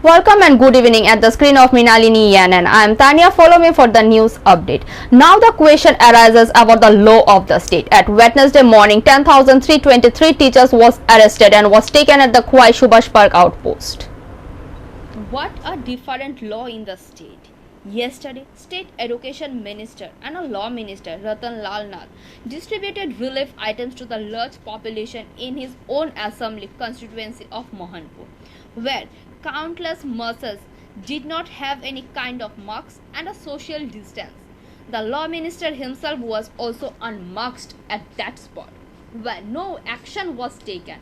Welcome and good evening at the screen of Minalini Yanan. I am Tanya. Follow me for the news update. Now the question arises about the law of the state. At Wednesday morning, 10,323 teachers was arrested and was taken at the Kwai Subhash Park outpost. What a different law in the state. Yesterday, State Education Minister and a Law Minister Ratan Lal Nath distributed relief items to the large population in his own assembly constituency of Mohanpur, where countless masses did not have any kind of masks and a social distance. The Law Minister himself was also unmasked at that spot, where no action was taken.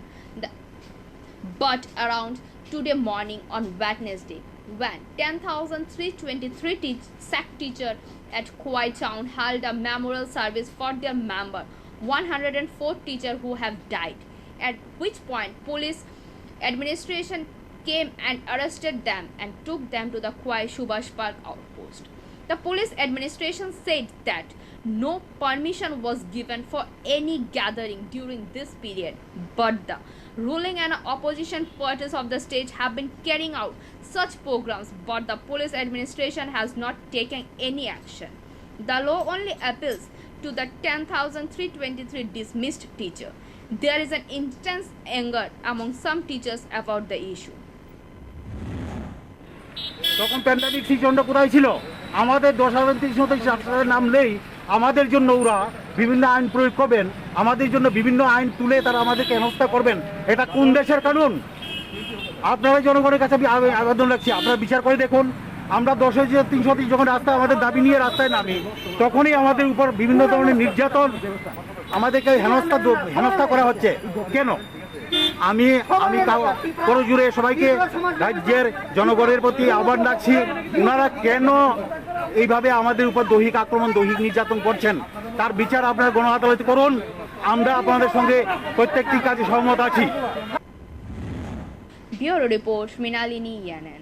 But around today morning on Wednesday, when 10,323 SAC teachers at Kwai town held a memorial service for their member 104 teachers who have died, at which point police administration came and arrested them and took them to the Kwai Subhash Park outpost. The police administration said that no permission was given for any gathering during this period, but the ruling and opposition parties of the state have been carrying out such programs, but the police administration has not taken any action. The law only appeals to the 10,323 dismissed teachers. There is an intense anger among some teachers about the issue. তখন pandemic সিজনটা কোথায় ছিল? আমাদের 10,327 ছাত্রের নাম নেই। আমাদের জন্য ওরা বিভিন্ন আইন প্রয়োগ করবেন, আমাদের জন্য বিভিন্ন আইন তুলে তারা আমাদেরকে হেনস্থা করবেন। এটা কোন দেশের কানুন? আপনারা জনগণের কাছে আমি আবেদন রাখছি, আপনারা বিচার করে দেখুন। আমরা 10,330 যখন রাস্তায় আমাদের দাবি নিয়ে রাস্তায় নামি, তখনই আমাদের উপর বিভিন্ন ধরনের নির্যাতন, আমাদেরকে হেনস্থা করা হচ্ছে। কেন? আমি করজুড়ে সবাইকে রাজ্যের জনগণের প্রতি আহ্বান রাখছি, ওনারা কেন এইভাবে আমাদের উপর দৈহিক আক্রমণ, দৈহিক নির্যাতন করছেন, তার বিচার আপনারা গণ আদালতে করুন। আমরা আপনাদের সঙ্গে প্রত্যেকটি কাজে সহমত আছি। Bureau Report, Minalini Yanan.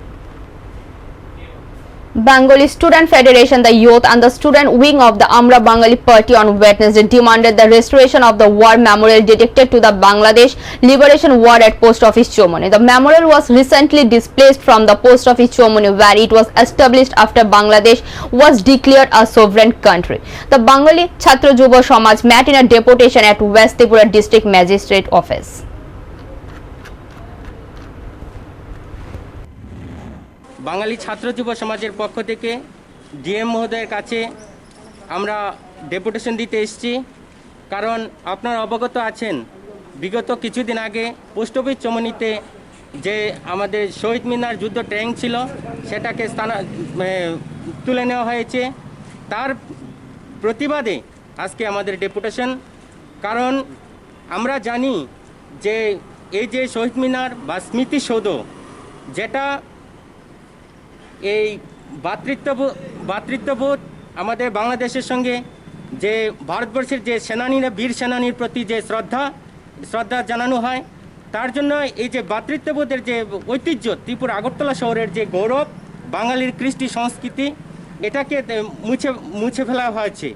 Bengali Student Federation, the youth and the student wing of the Amra Bengali Party on Wednesday demanded the restoration of the war memorial dedicated to the Bangladesh Liberation War at Post Office Chomoni. The memorial was recently displaced from the Post Office Chomoni, where it was established after Bangladesh was declared a sovereign country. The Bengali Chhatra Yuva Samaj met in a deputation at West Tripura District Magistrate Office. বাঙালি ছাত্র যুব সমাজের পক্ষ থেকে DM মহোদয়ের কাছে আমরা deputation দিতে এসেছি, কারণ আপনারা অবগত আছেন বিগত কিছুদিন আগে পোস্ট অফিস চমনিতে যে আমাদের শহীদ মিনার যুদ্ধ ট্যাঙ্ক ছিল সেটাকে তুলে নেওয়া হয়েছে। তার প্রতিবাদে আজকে আমাদের ডেপুটেশন। কারণ আমরা জানি যে এই যে শহীদ মিনার বা স্মৃতিসৌধ, যেটা এই ভ্রাতৃত্ববোধ আমাদের বাংলাদেশের সঙ্গে যে ভারতবর্ষের যে সেনানীরা, বীর সেনানীর প্রতি যে শ্রদ্ধা জানানো হয়, তার জন্য এই যে ভ্রাতৃত্ববোধের যে ঐতিহ্য, ত্রিপুরা আগরতলা শহরের যে গৌরব, বাঙালির কৃষ্টি সংস্কৃতি, এটাকে মুছে ফেলা হয়েছে।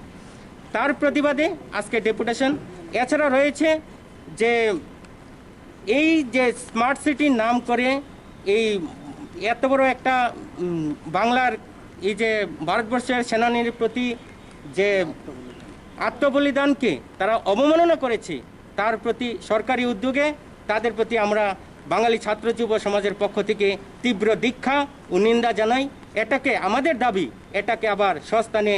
তার প্রতিবাদে আজকে ডেপুটেশন। এছাড়া রয়েছে যে এই যে স্মার্ট সিটির নাম করে এই এত বড় একটা বাংলার এই যে ভারতবর্ষের সেনানীর প্রতি যে আত্মবলিদানকে তারা অবমাননা করেছে, তার প্রতি সরকারি উদ্যোগে তাদের প্রতি আমরা বাঙালি ছাত্র যুব সমাজের পক্ষ থেকে তীব্র দীক্ষা ও নিন্দা জানাই। এটাকে আমাদের দাবি, এটাকে আবার স্বস্থানে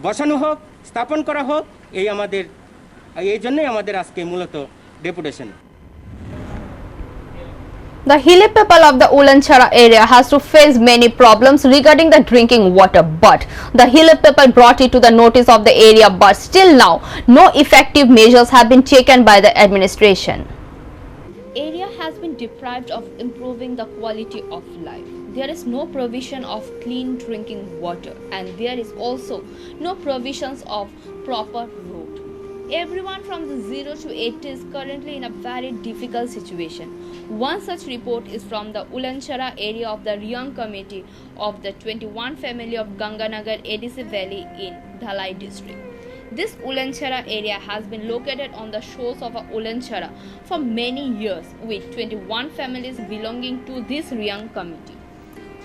বসানো হোক, স্থাপন করা হোক। এই জন্যই আমাদের আজকে মূলত deputation. The hilly people of the Ulanchara area has to face many problems regarding the drinking water, but the hilly people brought it to the notice of the area, but still now no effective measures have been taken by the administration. Area has been deprived of improving the quality of life. There is no provision of clean drinking water, and there is also no provisions of proper road. Everyone from the 0 to 80 is currently in a very difficult situation. One such report is from the Ulanchara area of the Riyang committee of the 21 family of Ganganagar ADC Valley in Dhalai district. This Ulanchara area has been located on the shores of Ulanchara for many years, with 21 families belonging to this Riyang committee.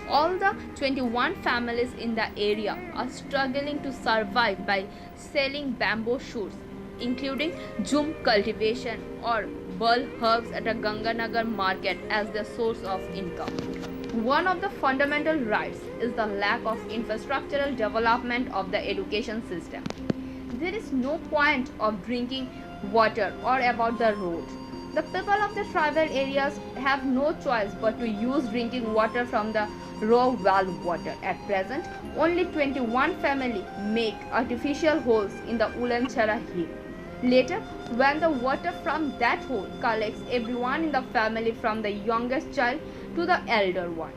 All the 21 families in the area are struggling to survive by selling bamboo shoots, including jhum cultivation or bul herbs at a Ganganagar market as their source of income. One of the fundamental rights is the lack of infrastructural development of the education system. There is no point of drinking water or about the road. The people of the tribal areas have no choice but to use drinking water from the raw well water. At present, only 21 families make artificial holes in the Ulanchara hill. Later, when the water from that hole collects everyone in the family from the youngest child to the elder one.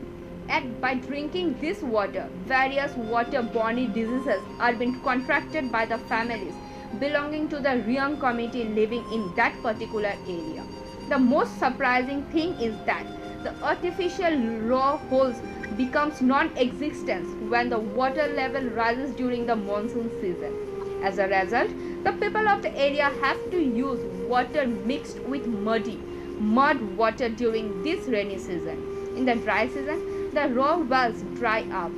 And by drinking this water, various waterborne diseases are being contracted by the families belonging to the Riang community living in that particular area. The most surprising thing is that the artificial raw holes becomes non-existent when the water level rises during the monsoon season. As a result, the people of the area have to use water mixed with mud water during this rainy season. In the dry season, the raw wells dry up.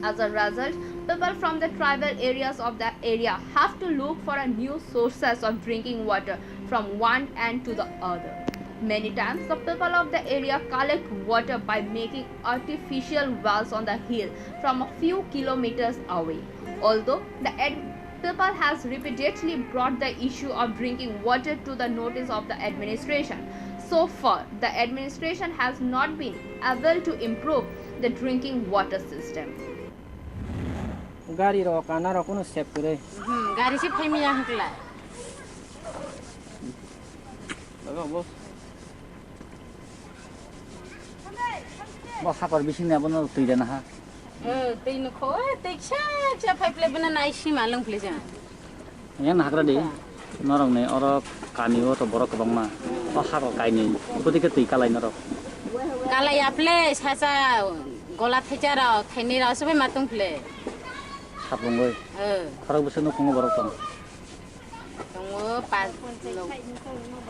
As a result, people from the tribal areas of the area have to look for a new sources of drinking water from one end to the other. Many times, the people of the area collect water by making artificial wells on the hill from a few kilometers away. Although the people has repeatedly brought the issue of drinking water to the notice of the administration, so far the administration has not been able to improve the drinking water system. गाड़ी रो काना रो कोनो safe करे गाड़ी से फेमिया हकला लगा बस बस hopper बिसिन ने बन तुइ देना हा तीन खो देखछा चा फाइपले बना नाइसी मालंग फ्लेजा यान हाग्रा दे नरं ने और कानियो तो बरक बंगमा बस हाको काइनि गतिके तुइ कालाइ नर काला यापले सासा गला थेचा र थैनि र सबै मातुं फ्ले साबंगै खरक बसे न खुंगो बरक दं दङ पाँच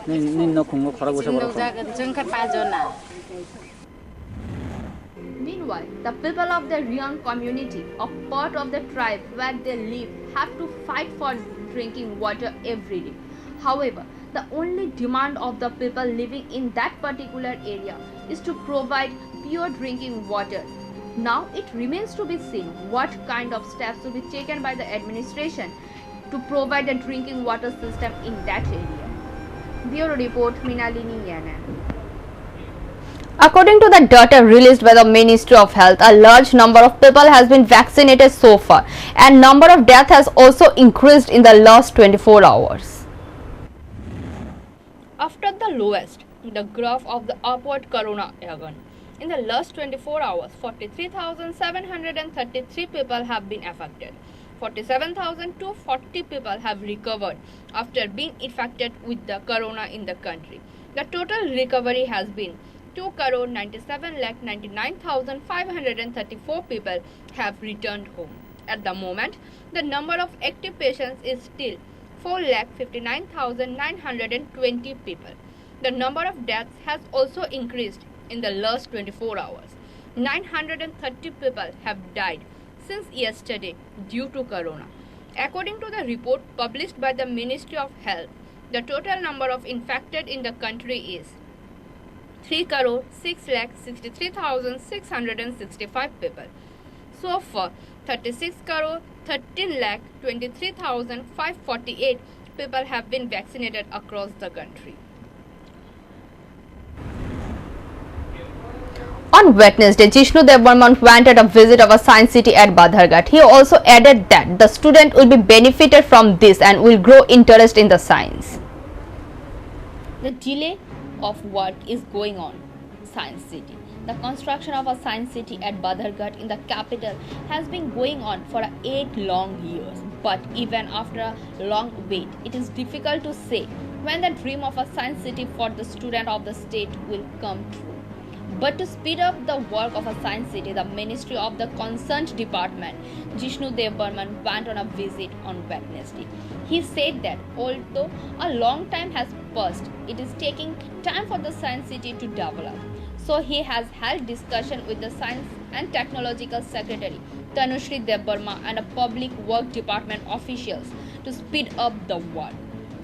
नि न खुंगो खरक बसे बरक जागन जोंखर पाँचजना Meanwhile, the people of the Riang community, a part of the tribe where they live, have to fight for drinking water every day. However, the only demand of the people living in that particular area is to provide pure drinking water. Now it remains to be seen what kind of steps will be taken by the administration to provide a drinking water system in that area. Bureau Report, Minalini Yanan. According to the data released by the Ministry of Health, a large number of people has been vaccinated so far and number of deaths has also increased in the last 24 hours. After the lowest, the graph of the upward corona again. In the last 24 hours, 43,733 people have been affected. 47,240 people have recovered after being infected with the corona in the country. The total recovery has been 2,97,99,534 people have returned home. At the moment, the number of active patients is still 4,59,920 people. The number of deaths has also increased in the last 24 hours. 930 people have died since yesterday due to corona. According to the report published by the Ministry of Health, the total number of infected in the country is 3,663,665 people. So far, 36,13,23,548 people have been vaccinated across the country. On Wednesday, Jishnu Dev Burman went at a visit of a science city at Badharghat. He also added that the student will be benefited from this and will grow interest in the science. The delay of work is going on Science City. The construction of a science city at Badharghat in the capital has been going on for 8 long years. But even after a long wait, it is difficult to say when the dream of a science city for the student of the state will come true. But to speed up the work of a science city, the Ministry of the concerned department, Jishnu Dev Burman, went on a visit on Wednesday. He said that although a long time has passed, it is taking time for the science city to develop. So he has held discussion with the Science and Technological Secretary Tanushri Debbarma and a Public Work Department officials to speed up the work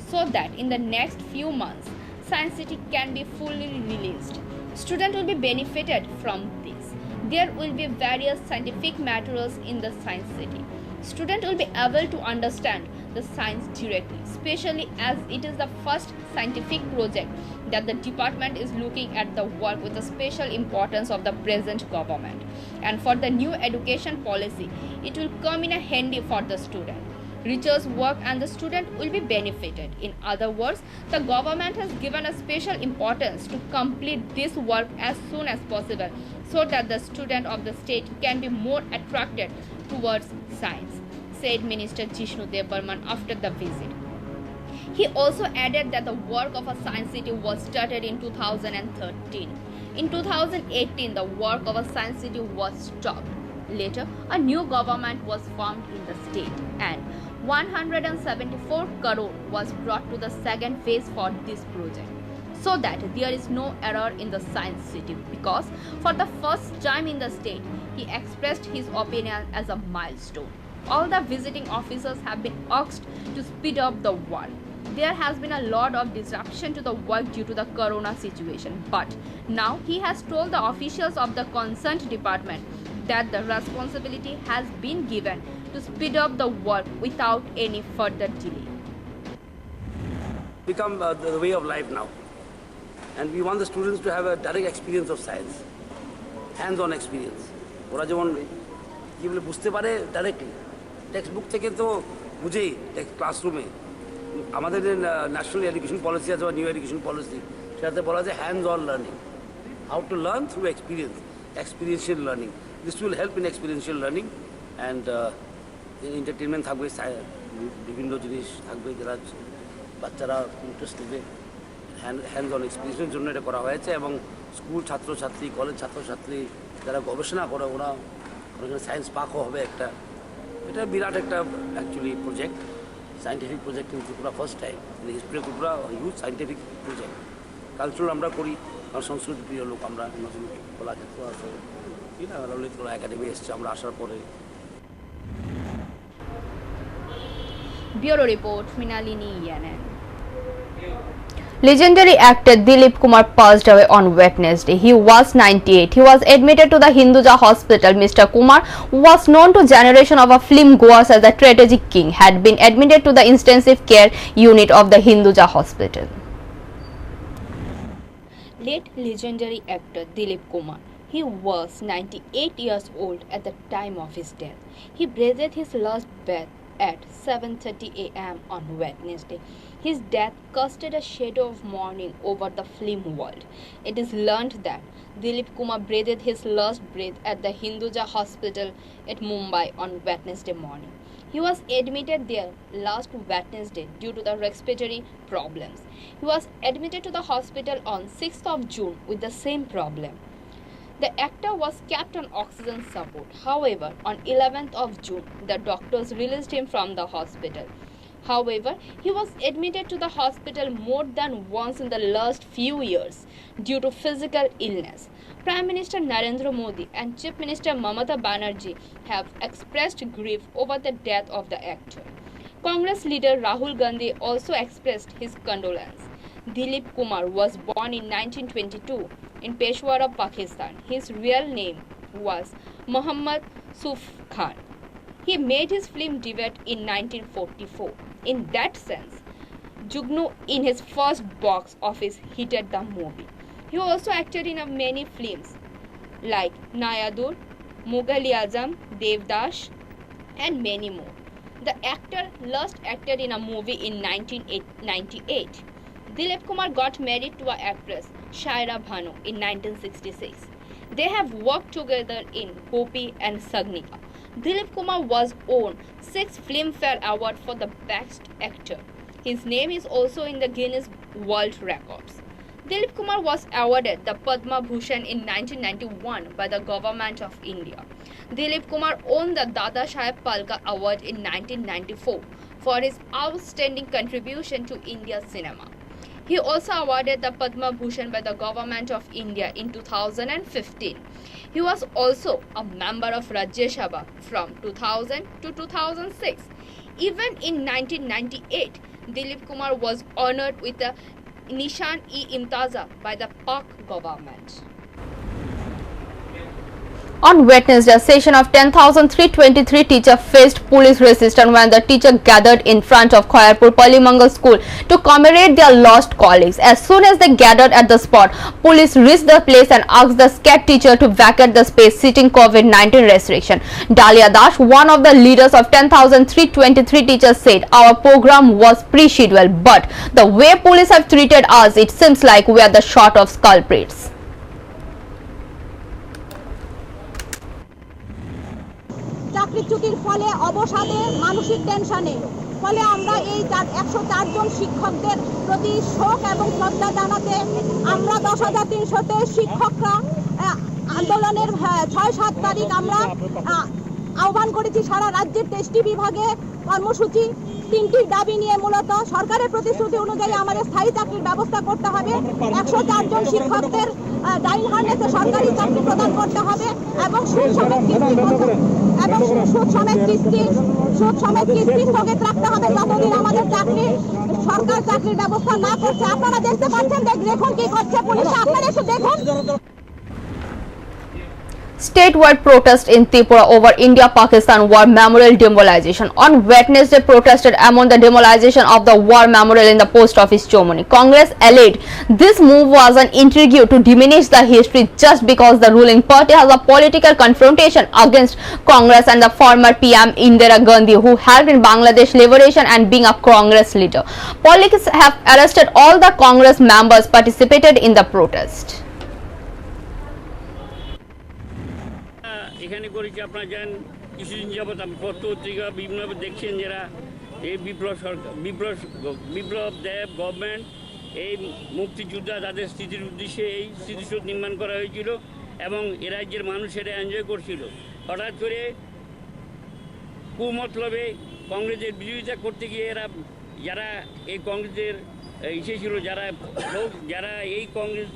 so that in the next few months Science City can be fully released. Students will be benefited from this. There will be various scientific materials in the Science City. Students will be able to understand the science directly, especially as it is the first scientific project that the department is looking at the work with the special importance of the present government. And for the new education policy, it will come in a handy for the student. Research work and the student will be benefited. In other words, the government has given a special importance to complete this work as soon as possible so that the student of the state can be more attracted towards science, said Minister Jishnu Debbarman after the visit. He also added that the work of a science city was started in 2013. In 2018, the work of a science city was stopped. Later, a new government was formed in the state and 174 crore was brought to the second phase for this project, so that there is no error in the science city, because for the first time in the state, he expressed his opinion as a milestone. All the visiting officers have been asked to speed up the work. There has been a lot of disruption to the work due to the corona situation, but now he has told the officials of the concerned department that the responsibility has been given to speed up the work without any further delay. Become the way of life now. And we want the students to have a direct experience of science, hands-on experience. ওরা যেমন কি বলে বুঝতে পারে directly, text book থেকে তো বুঝেই ক্লাসরুমে। আমাদের যে ন্যাশনাল এডুকেশন পলিসি আছে বা নিউ এডুকেশন পলিসি, সেটাতে বলা যায় hands on learning, how to learn through experience, experiential learning. This will help in experiential learning and entertainment থাকবে, বিভিন্ন জিনিস থাকবে যারা বাচ্চারা ইন্টারেস্ট নেবে। হ্যান্ডস অন এক্সপিরিয়েন্সের জন্য এটা করা হয়েছে এবং স্কুল ছাত্রছাত্রী, কলেজ ছাত্রছাত্রী যারা গবেষণা করে ওরা ওখানে সায়েন্স পার্কও হবে একটা। এটা বিরাট একটা actually project, scientific project in Tripura, first time in history Tripura huge scientific project. Cultural আমরা করি, কারণ সংস্কৃতি প্রিয় লোক আমরা, নতুন কলাক্ষেত্র আছে, ললিত কলা একাডেমি এসছে আমরা আসার পরে। Bureau Report, Mrinalini Yanan. Legendary actor Dilip Kumar passed away on Wednesday. He was 98. He was admitted to the Hinduja Hospital. Mr. Kumar, who was known to generation of film goers as the strategic king, had been admitted to the intensive care unit of the Hinduja Hospital. Late legendary actor Dilip Kumar. He was 98 years old at the time of his death. He breathed his last breath at 7:30 a.m. on Wednesday. His death casted a shadow of mourning over the film world. It is learned that Dilip Kumar breathed his last breath at the Hinduja Hospital at Mumbai on Wednesday morning. He was admitted there last Wednesday due to the respiratory problems. He was admitted to the hospital on 6th of June with the same problem. The actor was kept on oxygen support. However, on 11th of June, the doctors released him from the hospital. However, he was admitted to the hospital more than once in the last few years due to physical illness. Prime Minister Narendra Modi and Chief Minister Mamata Banerjee have expressed grief over the death of the actor. Congress leader Rahul Gandhi also expressed his condolence. Dilip Kumar was born in 1922 in Peshawar, Pakistan. His real name was Muhammad Suf Khan. He made his film debut in 1944. In that sense, Jugnu in his first box office hited the movie. He also acted in many films like Nayadur, Mughal-e-Azam, Devdash and many more. The actor last acted in a movie in 1998. Dilip Kumar got married to an actress, Shaira Bhanu, in 1966. They have worked together in Gopi and Sagnika. Dilip Kumar was won 6 Filmfare Award for the Best Actor. His name is also in the Guinness World Records. Dilip Kumar was awarded the Padma Bhushan in 1991 by the Government of India. Dilip Kumar won the Dada Saheb Phalke Award in 1994 for his outstanding contribution to India's cinema. He also awarded the Padma Bhushan by the Government of India in 2015. He was also a member of Rajya Sabha from 2000 to 2006. Even in 1998, Dilip Kumar was honored with the Nishan-e-Imtaza by the Pak government. On Wednesday, a session of 10,323 teachers faced police resistance when the teacher gathered in front of Khairpur Palimangal School to commemorate their lost colleagues. As soon as they gathered at the spot, police reached the place and asked the scared teacher to vacate the space citing COVID-19 restriction. Dalia Das, one of the leaders of 10,323 teachers, said, "Our program was pre-scheduled, but the way police have treated us, it seems like we are the short of culprits." চাকরিচ্যুতির ফলে অবসাদে মানসিক টেনশনে ফলে আমরা এই 104 জন শিক্ষকদের প্রতি শোক এবং শ্রদ্ধা জানাতে আমরা 10,300 শিক্ষকরা আন্দোলনের 6-7 তারিখ আমরা আহ্বান করেছি সারা রাজ্যের 23টি বিভাগে কর্মসূচি 3টি দাবি নিয়ে মূলত সরকারের প্রতিশ্রুতি অনুযায়ী আমাদের স্থায়ী চাকরির ব্যবস্থা করতে হবে 104 জন শিক্ষকদের ডাইন হার্নেসে সরকারি চাকরি প্রদান করতে হবে এবং সুদ সমেত কিস্তি স্থগিত রাখতে হবে যতদিন আমাদের সরকার চাকরির ব্যবস্থা না করছে। আপনারা দেখতে পাচ্ছেন দেখুন কি করছে পুলিশ, আপনারা একটু দেখুন। Statewide protest in Tripura over India-Pakistan War Memorial demolition. On Wednesday, protested among the demolition of the War Memorial in the post office Chomoni. Congress alleged this move was an intrigue to diminish the history just because the ruling party has a political confrontation against Congress and the former PM Indira Gandhi, who helped in Bangladesh liberation and being a Congress leader. Police have arrested all the Congress members participated in the protest. এখানে করেছি আপনারা জানেন কিছুদিন যাবৎ পত্রিকা বিভিন্নভাবে দেখছেন যারা এই বিপ্লব দেব গভর্নমেন্ট এই মুক্তিযোদ্ধা তাদের স্মৃতির উদ্দেশ্যে এই স্মৃতিসৌধ নির্মাণ করা হয়েছিল এবং এ রাজ্যের মানুষ এটা এনজয় করছিল। হঠাৎ করে কুমতলবে কংগ্রেসের বিরোধিতা করতে গিয়ে এরা যারা এই কংগ্রেসের ছিল যারা এই কংগ্রেস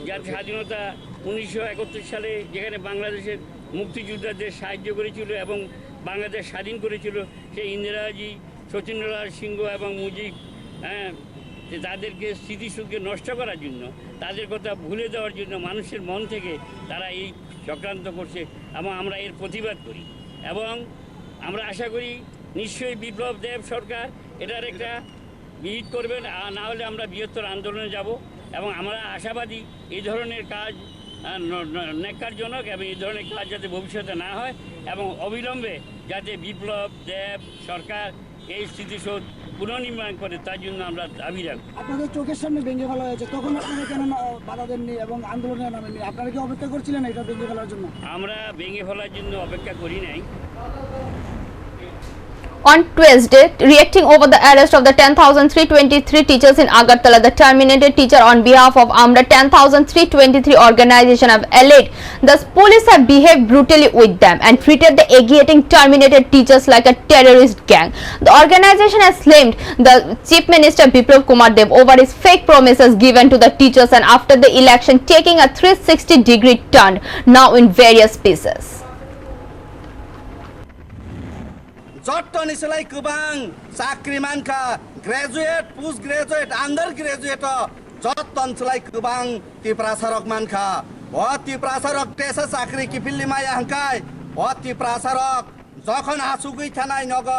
যার স্বাধীনতা 1971 সালে যেখানে বাংলাদেশের মুক্তিযোদ্ধাদের সাহায্য করেছিল এবং বাংলাদেশ স্বাধীন করেছিল সেই ইন্দিরাজি সচিন্দ্রলাল সিংহ এবং মুজিব তাদেরকে স্মৃতিসৌধকে নষ্ট করার জন্য তাদের কথা ভুলে দেওয়ার জন্য মানুষের মন থেকে তারা এই চক্রান্ত করছে এবং আমরা এর প্রতিবাদ করি এবং আমরা আশা করি নিশ্চয়ই বিপ্লব দেব সরকার এটার একটা বিহিত করবেন, না হলে আমরা বৃহত্তর আন্দোলনে যাব এবং আমরা আশাবাদী এই ধরনের কাজ ন্যাক্কারজনক এবং এই ধরনের কাজ যাতে ভবিষ্যতে না হয় এবং অবিলম্বে যাতে বিপ্লব দেব সরকার এই স্মৃতিসৌধ পুনর্নির্মাণ করে তার জন্য আমরা দাবি রাখব। আপনাদের চোখের সামনে ভেঙে ফেলা হয়েছে, তখন আপনারা কেন বাধা দেননি এবং আন্দোলনে নামেননি? আপনারা কি অপেক্ষা করছিলেন এটা ভেঙে ফেলার জন্য? আমরা ভেঙে ফেলার জন্য অপেক্ষা করি নাই। On Tuesday, reacting over the arrest of the 10,323 teachers in Agartala, the terminated teacher on behalf of AMRA 10,323 organization have alleged the police have behaved brutally with them and treated the agitating terminated teachers like a terrorist gang. The organization has blamed the Chief Minister Biplab Kumar Dev over his fake promises given to the teachers and after the election taking a 360-degree turn now in various pieces. Jatt निसलाई गोबां साख्रि मानखा graduate post graduate under graduate जट्ट ओनसोलाई गोबां तिप्रासारक मानखा व तिप्रासारक टेसा साख्रि किफिल्ली माया हांकाय व तिप्रासारक जखन आसुगै थानाय नग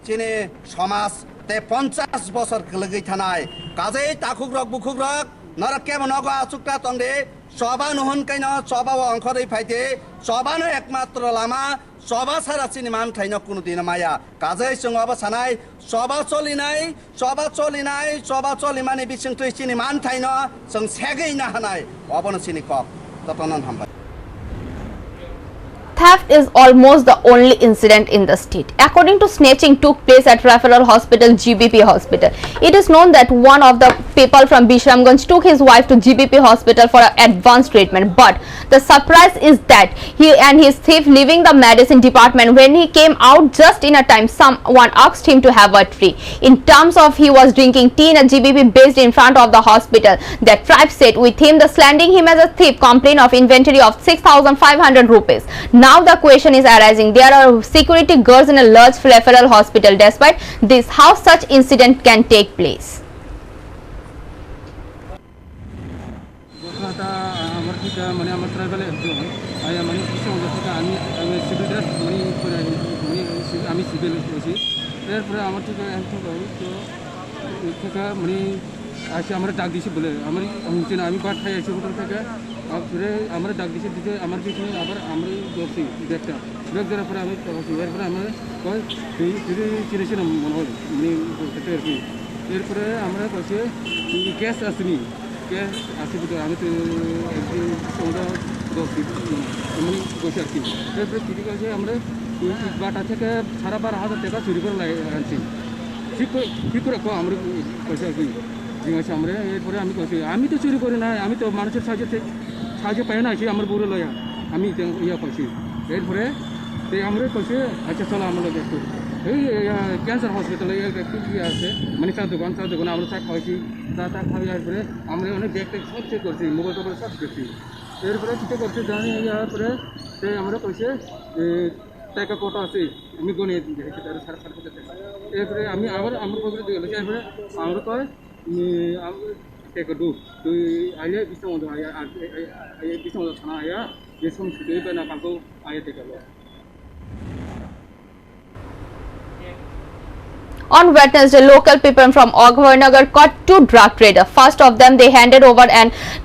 चिने समाज ते 50 बছর लगै थानाय काजै ताखुग्रक बुखुग्रक नरक केमन नग आसुक्ता तंदे सभा नहनकाइन सभा अंखरै फाइते सभानो एकमात्र लामा सभा सारा चिनी मान थाइन कुनु दिन माया काजै जों अब सानाय सभा चलि माने बिसिं थै चिनी मान थाइन जों सेगै ना हानाय अबन चिनी कक ततनन हामबाय। theft is almost the only incident in the state. According to snatching took place at Referral Hospital, GBP Hospital. It is known that one of the people from Bishramganj took his wife to GBP Hospital for advanced treatment. But the surprise is that he and his thief leaving the medicine department. When he came out just in a time, someone asked him to have a tea. In terms of he was drinking tea in a GBP based in front of the hospital. That tribe said with him the slandering him as a thief complained of inventory of 6,500 rupees. Now the question is arising. There are security guards in a large referral hospital. Despite this, how such incident can take place? মানে আমার ট্রাইবালে একজন মানে আমি civil করছি এরপরে আমার ঠিক তো মানে আসে আমরা ডাক দিয়েছি বলে আমার আমি বাদ খাই আছি হোটেল থেকে তারপরে আমরা ডাক দিয়েছি দিতে আমার পিছনে আবার আমরা ধরছি ব্যাগটা ব্যাগ ধরার পরে আমি এরপরে আমরা চিনেছিলাম মনে হয় মানে আর কি এরপরে আমরা কাছে গ্যাস আসেনি গ্যাস আসে ভিতরে আমি তো একদিন ধরছি এমনি বসে আর কি এরপরে চুরি করেছে আমরা বাটা থেকে 12,500 টাকা চুরি করে আনছি ঠিক করে আমরা পয়সা আর কি জিজ্ঞাসা আমরা এরপরে আমি কইছি আমি তো চুরি করি না আমি তো মানুষের সাহায্য পাই না আমার বউরে লয়া আমি ইয়া কইছি এরপরে আমরা কইছি আচ্ছা চলো আমরা একটু এই ক্যান্সার হসপিটালে একটু কি আছে মানে চার দোকান আমরা চা খাওয়াইছি চা খাওয়াই এরপরে আমরা অনেক ব্যাগটা সব চেক করছি মোবাইল টোবাইল সব দেখছি এরপরে চিন্তা করছি জানি ইয়ার পরে আমরা কইছে টাকা কত আছে আমি গনে দিয়েছি তার 5,500 টাকা এরপরে আমি আবার আমার পকেটে দিয়ে গেছি এরপরে আমরা কয় take a do to I bisa untuk ayah bisa untuk sana ayah dia semua sudah benar kalau ayah take a look. On Wednesday, local people from Agharnagar caught 2 drug traders. First of them they handed over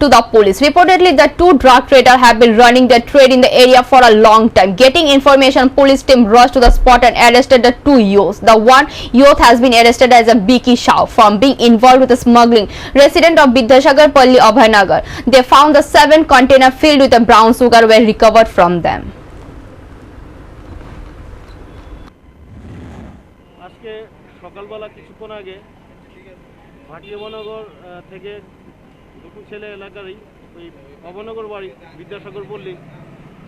to the police. Reportedly, the 2 drug traders have been running their trade in the area for a long time. Getting information, police team rushed to the spot and arrested the 2 youths. The one youth has been arrested as a Biki Shao from being involved with the smuggling. Resident of Bidyasagar Palli, Agharnagar. They found the 7 containers filled with the brown sugar were recovered from them. সকালবেলা কিছুক্ষণ আগে ভাটিয়াবনগর থেকে দুটো ছেলে এলাকারই ওই অবনগর বাড়ি বিদ্যাসাগর পল্লী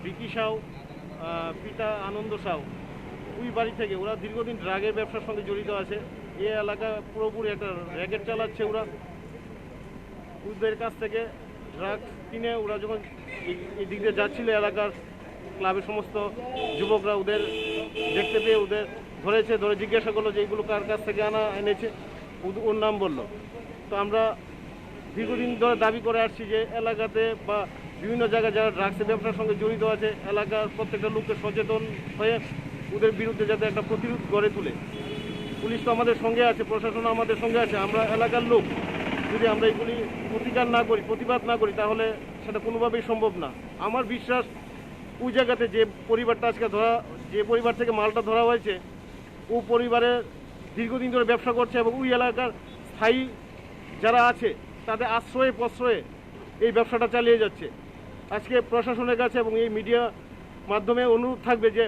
বিকি সাউ পিতা আনন্দ সাউ ওই বাড়ি থেকে ওরা দীর্ঘদিন ড্রাগের ব্যবসার সঙ্গে জড়িত আছে। এই এলাকা পুরোপুরি একটা র্যাকেট চালাচ্ছে ওরা। ওদের কাছ থেকে ড্রাগস কিনে ওরা যখন এই দিক দিয়ে যাচ্ছিল এলাকার ক্লাবের সমস্ত যুবকরা ওদের দেখতে পেয়ে ওদের ধরে জিজ্ঞাসা করলো যে এইগুলো কার কাছ থেকে এনেছে ওর নাম বললো। তো আমরা দীর্ঘদিন ধরে দাবি করে আসছি যে এলাকাতে বা বিভিন্ন জায়গায় যারা ড্রাগসের ব্যবসার সঙ্গে জড়িত আছে এলাকার প্রত্যেকটা লোককে সচেতন হয়ে ওদের বিরুদ্ধে যাতে একটা প্রতিরোধ গড়ে তুলে। পুলিশ তো আমাদের সঙ্গে আছে, প্রশাসন আমাদের সঙ্গে আছে, আমরা এলাকার লোক যদি আমরা এইগুলি প্রতিবাদ না করি তাহলে সেটা কোনোভাবেই সম্ভব না। আমার বিশ্বাস ওই জায়গাতে যে পরিবারটা আজকে যে পরিবার থেকে মালটা ধরা হয়েছে ও পরিবারের দীর্ঘদিন ধরে ব্যবসা করছে এবং ওই এলাকার স্থায়ী যারা আছে তাদের প্রশ্রয়ে এই ব্যবসাটা চালিয়ে যাচ্ছে। আজকে প্রশাসনের কাছে এবং এই মিডিয়া মাধ্যমে অনুরোধ থাকবে যে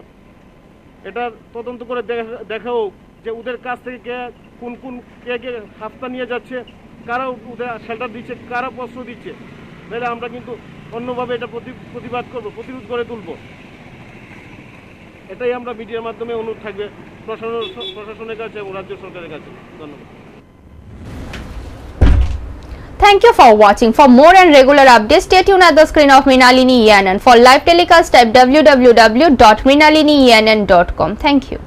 এটার তদন্ত করে দেখা হোক যে ওদের কাছ থেকে কে হাফতা নিয়ে যাচ্ছে, কারা ওদের শেল্টার দিচ্ছে, কারা প্রশ্রয় দিচ্ছে। তাহলে আমরা কিন্তু অন্যভাবে এটা প্রতিবাদ করব, প্রতিরোধ করে তুলব। এটাই আমরা মিডিয়ার মাধ্যমে অনুরোধ থাকবে প্রশাসনের কাছে এবং রাজ্য সরকারের কাছে। ধন্যবাদ। Thank you for watching. For more and regular updates, stay tuned at the screen of Mrinalini ENN. For live telecast, type www.mrinalinienn.com. Thank you.